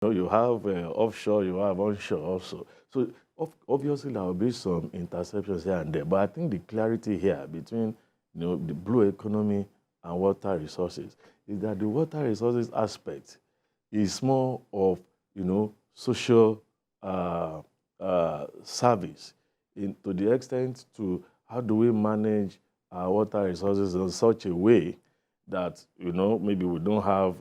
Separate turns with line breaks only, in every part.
You have offshore, you have onshore also. So obviously there will be some interceptions here and there, but I think the clarity here between the blue economy and water resources is that the water resources aspect is more of social service to the extent to how do we manage our water resources in such a way that maybe we don't have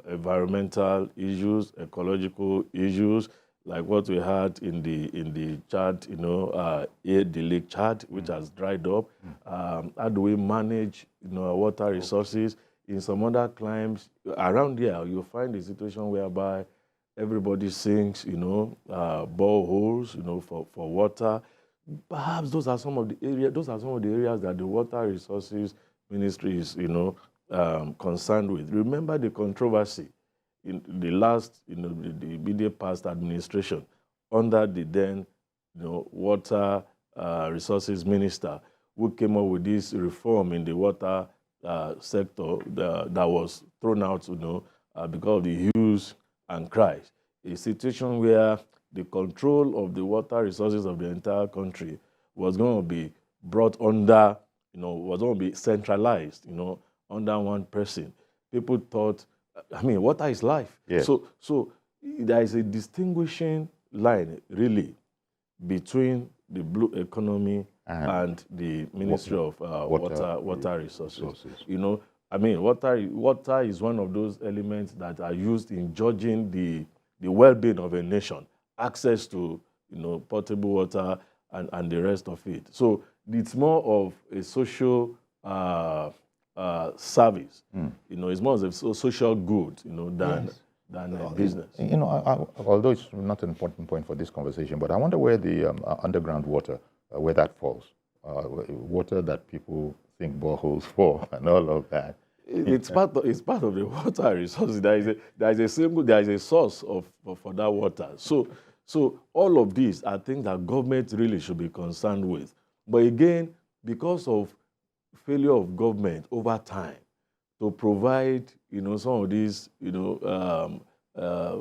environmental issues, ecological issues, like what we had in the Chad, the Lake Chad, which has dried up. How do we manage our water resources? In some other climes around here, you'll find a situation whereby everybody sinks, boreholes, for water. Perhaps those are some of the areas. Those are some of the areas that the Water Resources Ministry is, concerned with. Remember the controversy in the last, the immediate past administration under the then, Water Resources Minister, who came up with this reform in the water sector that was thrown out, because of the hues and cries. A situation where the control of the water resources of the entire country was going to be brought under, was going to be centralized, under one person. People thought, water is life. Yeah. So there is a distinguishing line, really, between the blue economy and the Ministry of Water Resources. Water is one of those elements that are used in judging the well-being of a nation, access to potable water and the rest of it. So it's more of a social service. It's more of a social good, than a business.
Although it's not an important point for this conversation, but I wonder where the underground water, where that falls. Water that people think boreholes for and all of that.
It's part of the water resources. There is a source for that water. So all of these are things that government really should be concerned with. But again, because of failure of government over time to provide, some of these,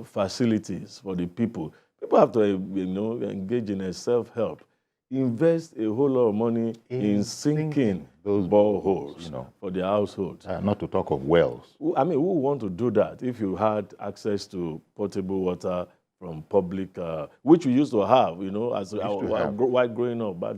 facilities for the people have to, engage in a self-help, invest a whole lot of money in sinking those boreholes for their households.
Not to talk of wells.
Who want to do that if you had access to potable water from public, which we used to have, while growing up back